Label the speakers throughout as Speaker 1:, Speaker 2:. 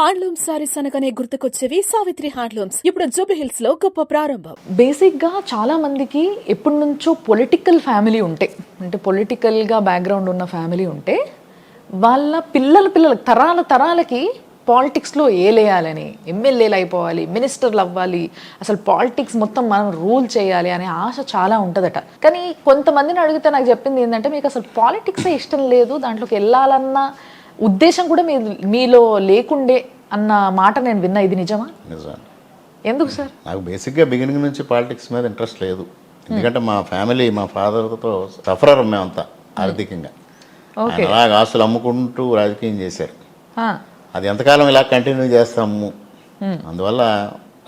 Speaker 1: Handloom saris అనగానే గుర్తుకొచ్చేవి Savitri handlooms. ఇప్పుడు Jubilee hills లో గొప్ప ప్రారంభం.
Speaker 2: బేసిక్ గా చాలా మందికి ఎప్పటి నుంచో పొలిటికల్ ఫ్యామిలీ ఉంటే, అంటే పొలిటికల్ గా బ్యాక్గ్రౌండ్ ఉన్న ఫ్యామిలీ ఉంటే వాళ్ళ పిల్లల తరాలకి పాలిటిక్స్ లో ఏలేయాలని, ఎమ్మెల్యేలు అయిపోవాలి, మినిస్టర్లు అవ్వాలి, అసలు పాలిటిక్స్ మొత్తం మనం రూల్ చేయాలి అనే ఆశ చాలా ఉంటుందట. కానీ కొంతమందిని అడిగితే నాకు చెప్పింది ఏంటంటే, మీకు అసలు పాలిటిక్సే ఇష్టం లేదు, దాంట్లోకి వెళ్ళాలన్న ఉద్దేశం కూడా మీలో లేకుండే అన్న మాట నేను విన్నా. ఇది నిజమా?
Speaker 3: నిజం.
Speaker 2: ఎందుకు సార్?
Speaker 3: నాకు బేసిక్గా బిగినింగ్ నుంచి పాలిటిక్స్ మీద ఇంట్రెస్ట్ లేదు. ఎందుకంటే మా ఫ్యామిలీ, మా ఫాదర్తో సఫరర్ మేమంతా ఆర్థికంగా. ఆయన అలాగ ఆస్తులు అమ్ముకుంటూ రాజకీయం చేశారు. అది ఎంతకాలం ఇలా కంటిన్యూ చేస్తాము, అందువల్ల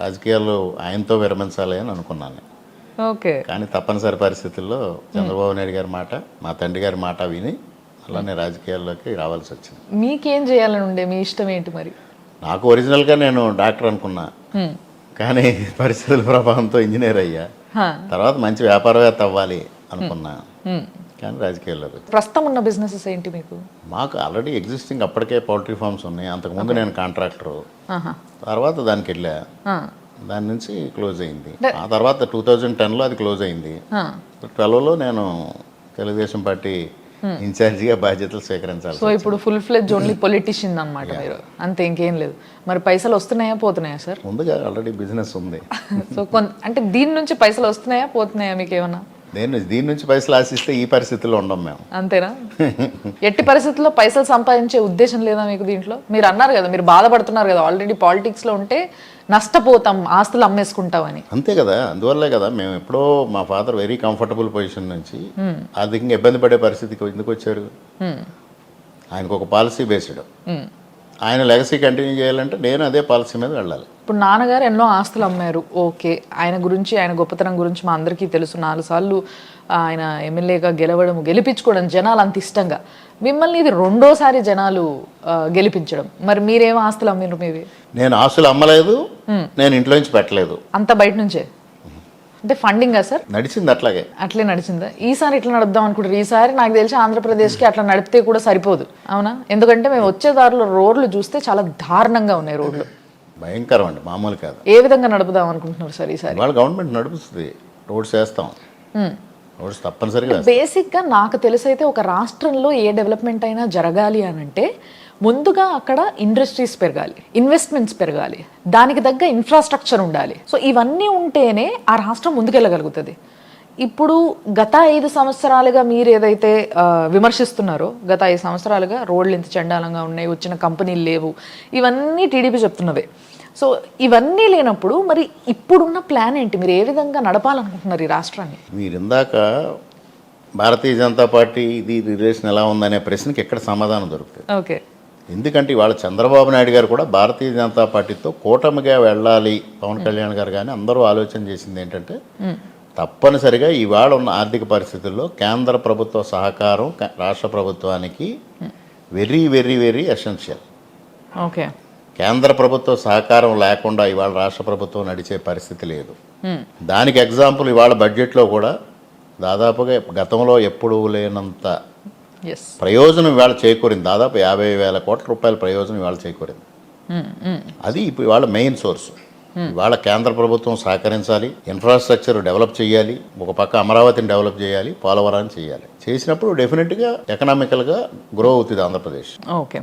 Speaker 3: రాజకీయాలు ఆయనతో విరమించాలి అని అనుకున్నాను.
Speaker 2: ఓకే.
Speaker 3: కానీ తప్పనిసరి పరిస్థితుల్లో చంద్రబాబు నాయుడు గారి మాట, మా తండ్రి గారి మాట విని అలానే రాజకీయాల్లోకి రావాల్సి వచ్చింది.
Speaker 2: మీకేం చేయాలని ఉండే? మీ ఇష్టం ఏంటి మరి?
Speaker 3: నాకు ఒరిజినల్గా నేను డాక్టర్ అనుకున్నా, కానీ పరిస్థితుల ప్రభావంతో ఇంజనీర్ అయ్యా. తర్వాత మంచి వ్యాపారవేత్త అవ్వాలి అనుకున్నా, కానీ రాజకీయాల్లోకి.
Speaker 2: ప్రస్తుతం ఉన్న బిజినెసెస్ ఏంటి మీకు?
Speaker 3: మాకు ఆల్రెడీ ఎగ్జిస్టింగ్ అప్పటికే పౌల్ట్రీ ఫార్మ్స్ ఉన్నాయి. అంతకుముందు నేను కాంట్రాక్టరు, తర్వాత దానికి వెళ్ళా, దాని నుంచి క్లోజ్ అయింది. ఆ తర్వాత 2010లో అది క్లోజ్ అయింది. 12లో నేను తెలుగుదేశం పార్టీ ఇన్ఛార్జిగా బాధ్యతలు స్వీకరించాలి.
Speaker 2: సో ఇప్పుడు ఫుల్ ఫ్లెడ్జ్ ఓన్లీ పొలిటీషియన్ అన్నమాట మీరు, అంతే, ఇంకేం లేదు. మరి పైసలు వస్తున్నాయా పోతున్నాయా సార్?
Speaker 3: ముందుగా ఆల్రెడీ బిజినెస్ ఉంది.
Speaker 2: సో అంటే దీని నుంచి పైసలు వస్తున్నాయా పోతున్నాయా మీకు ఏమన్నా?
Speaker 3: దీని నుంచి పైసలు ఆశిస్తే ఈ పరిస్థితుల్లో ఉండం మేము.
Speaker 2: అంతేనా? ఎట్టి పరిస్థితుల్లో పైసలు సంపాదించే ఉద్దేశం లేదా మీకు దీంట్లో? మీరు అన్నారు కదా, మీరు బాధపడుతున్నారు కదా, ఆల్రెడీ పాలిటిక్స్ లో ఉంటే నష్టపోతాం, ఆస్తులు అమ్మేసుకుంటామని.
Speaker 3: అంతే కదా, అందువల్లే కదా మేము ఎప్పుడో మా ఫాదర్ వెరీ కంఫర్టబుల్ పొజిషన్ నుంచి ఆర్థికంగా ఇబ్బంది పడే పరిస్థితికి ఎందుకు వచ్చారు. ఆయనకు ఒక పాలసీ బేస్డ్, ఆయన లెగసీ కంటిన్యూ చేయాలంటే నేను అదే పాలసీ మీద వెళ్ళాలి.
Speaker 2: ఇప్పుడు నాన్నగారు ఎన్నో ఆస్తులు అమ్మారు, ఓకే. ఆయన గురించి, ఆయన గొప్పతనం గురించి మా అందరికీ తెలుసు. 4 సార్లు ఆయన ఎమ్మెల్యేగా గెలిపించుకోవడం జనాలు అంత ఇష్టంగా, మిమ్మల్ని ఇది రెండోసారి జనాలు గెలిపించడం. మరి మీరేం ఆస్తులు అమ్మినారు మీవి?
Speaker 3: నేను ఆస్తులు అమ్మలేదు, నేను ఇంట్లో నుంచి పెట్టలేదు,
Speaker 2: అంత బయట నుంచే. అంటే ఫండింగా సార్?
Speaker 3: నడిచింది అట్లాగే.
Speaker 2: అట్లే నడిచిందా? ఈసారి ఇట్లా నడుపుదాం అనుకుంటారు? ఈసారి నాకు తెలిసి ఆంధ్రప్రదేశ్కి అట్లా నడిపితే కూడా సరిపోదు, అవునా? ఎందుకంటే మేము వచ్చే దారిలో రోడ్లు చూస్తే చాలా దారుణంగా ఉన్నాయి, రోడ్లు
Speaker 3: భయంకరం అండి, మామూలు కాదు.
Speaker 2: ఏ విధంగా నడుపుదాం అనుకుంటున్నారు సార్ ఈసారి?
Speaker 3: వాళ్ళ గవర్నమెంట్ నడుపుతుంది, రోడ్స్ వేస్తాం, రోడ్స్ తప్పనిసరిగా.
Speaker 2: బేసిక్గా నాకు తెలిసైతే ఒక రాష్ట్రంలో ఏ డెవలప్మెంట్ అయినా జరగాలి అని అంటే ముందుగా అక్కడ ఇండస్ట్రీస్ పెరగాలి, ఇన్వెస్ట్మెంట్స్ పెరగాలి, దానికి తగ్గ ఇన్ఫ్రాస్ట్రక్చర్ ఉండాలి. సో ఇవన్నీ ఉంటేనే ఆ రాష్ట్రం ముందుకెళ్ళగలుగుతుంది. ఇప్పుడు గత 5 సంవత్సరాలుగా మీరు ఏదైతే విమర్శిస్తున్నారో, గత 5 సంవత్సరాలుగా రోడ్లు ఇంత చండాలంగా ఉన్నాయి, వచ్చిన కంపెనీలు లేవు, ఇవన్నీ టీడీపీ చెప్తున్నవే. సో ఇవన్నీ లేనప్పుడు మరి ఇప్పుడున్న ప్లాన్ ఏంటి? మీరు ఏ విధంగా నడపాలనుకుంటున్నారు ఈ రాష్ట్రాన్ని?
Speaker 3: మీరు ఇందాక భారతీయ జనతా పార్టీ ఇది రిలేషన్ ఎలా ఉందనే ప్రశ్నకి ఎక్కడ సమాధానం దొరుకుతుంది?
Speaker 2: ఓకే.
Speaker 3: ఎందుకంటే ఇవాళ చంద్రబాబు నాయుడు గారు కూడా భారతీయ జనతా పార్టీతో కూటమిగా వెళ్ళాలి, పవన్ కళ్యాణ్ గారు కానీ అందరూ ఆలోచన చేసింది ఏంటంటే, తప్పనిసరిగా ఇవాళ ఉన్న ఆర్థిక పరిస్థితుల్లో కేంద్ర ప్రభుత్వ సహకారం రాష్ట్ర ప్రభుత్వానికి very very very essential.
Speaker 2: Okay.
Speaker 3: కేంద్ర ప్రభుత్వ సహకారం లేకుండా ఇవాళ రాష్ట్ర ప్రభుత్వం నడిచే పరిస్థితి లేదు. దానికి ఎగ్జాంపుల్ ఇవాళ బడ్జెట్లో కూడా దాదాపుగా గతంలో ఎప్పుడూ లేనంత ప్రయోజనం ఇవాళ చేకూరింది. దాదాపు 50,000 కోట్ల రూపాయల ప్రయోజనం ఇవాళ చేకూరింది. అది ఇప్పుడు ఇవాళ మెయిన్ సోర్స్. ఇవాళ కేంద్ర ప్రభుత్వం సహకరించాలి, ఇన్ఫ్రాస్ట్రక్చర్ డెవలప్ చేయాలి, ఒక పక్క అమరావతిని డెవలప్ చేయాలి, పోలవరాన్ని చేయాలి. చేసినప్పుడు డెఫినెట్గా ఎకనామికల్గా గ్రో అవుతుంది ఆంధ్రప్రదేశ్.
Speaker 2: ఓకే.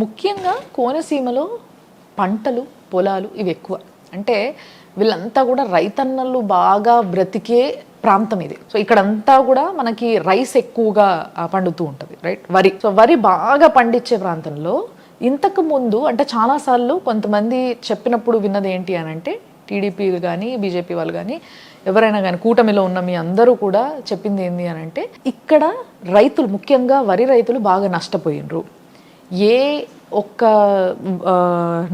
Speaker 2: ముఖ్యంగా కోనసీమలో పంటలు, పొలాలు ఇవి ఎక్కువ. అంటే వీళ్ళంతా కూడా రైతన్నలు బాగా బ్రతికే ప్రాంతం ఇది. సో ఇక్కడంతా కూడా మనకి రైస్ ఎక్కువగా పండుతూ ఉంటుంది, రైట్? వరి. సో వరి బాగా పండించే ప్రాంతంలో ఇంతకు ముందు అంటే చాలాసార్లు కొంతమంది చెప్పినప్పుడు విన్నది ఏంటి అని అంటే, టీడీపీ కానీ బీజేపీ వాళ్ళు కానీ ఎవరైనా కానీ కూటమిలో ఉన్న మీ అందరూ కూడా చెప్పింది ఏంటి అని అంటే, ఇక్కడ రైతులు, ముఖ్యంగా వరి రైతులు బాగా నష్టపోయినరు. ఏ ఒక్క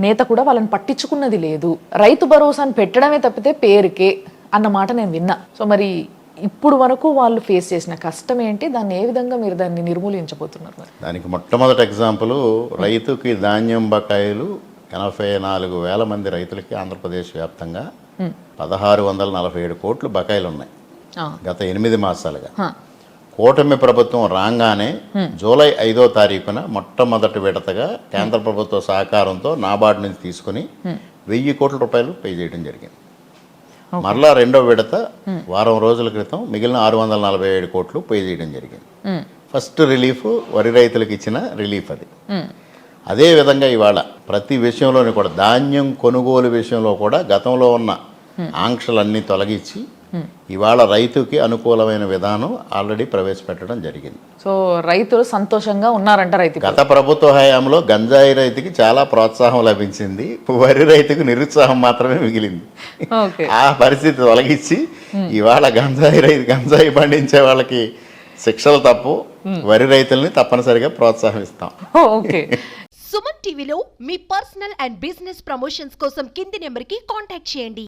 Speaker 2: నేత కూడా వాళ్ళని పట్టించుకున్నది లేదు, రైతు భరోసాను పెట్టడమే తప్పితే పేరుకే అన్నమాట నేను విన్నా. సో మరి ఇప్పుడు వరకు వాళ్ళు ఫేస్ చేసిన కష్టం ఏంటి? దాన్ని ఏ విధంగా మీరు దాన్ని నిర్మూలించబోతున్నారు?
Speaker 3: దానికి మొట్టమొదటి ఎగ్జాంపుల్, రైతుకి ధాన్యం బకాయిలు 84,000 మంది రైతులకి ఆంధ్రప్రదేశ్ వ్యాప్తంగా 1647 కోట్లు బకాయిలు ఉన్నాయి గత 8 మాసాలుగా. కూటమి ప్రభుత్వం రాగానే జూలై 5వ తారీఖున మొట్టమొదటి విడతగా కేంద్ర ప్రభుత్వ సహకారంతో నాబార్డు నుంచి తీసుకుని 1000 కోట్ల రూపాయలు పే చేయడం జరిగింది. మరలా రెండో విడత వారం రోజుల క్రితం మిగిలిన 647 కోట్లు పే చేయడం జరిగింది. ఫస్ట్ రిలీఫ్ వరి రైతులకు ఇచ్చిన రిలీఫ్ అది. అదే విధంగా ఇవాళ ప్రతి విషయంలోని కూడా ధాన్యం కొనుగోలు విషయంలో కూడా గతంలో ఉన్న ఆంక్షలన్నీ తొలగించి ఇవాళ రైతుకి అనుకూలమైన విధానం ఆల్రెడీ ప్రవేశపెట్టడం జరిగింది.
Speaker 2: సో రైతులు సంతోషంగా ఉన్నారంట. రైతు
Speaker 3: గత ప్రభుత్వ హయాంలో గంజాయి రైతుకి చాలా ప్రోత్సాహం లభించింది, వరి రైతుకు నిరుత్సాహం మాత్రమే మిగిలింది. ఆ పరిస్థితి తొలగించి ఇవాళ గంజాయి పండించే వాళ్ళకి శిక్షలు తప్పు, వరి రైతుల్ని తప్పనిసరిగా ప్రోత్సహిస్తాం.
Speaker 2: ఓకే.
Speaker 4: సుమన్ టీవీలో మీ పర్సనల్ అండ్ బిజినెస్ ప్రమోషన్స్ కోసం కింది నెంబర్కి కాంటాక్ట్ చేయండి.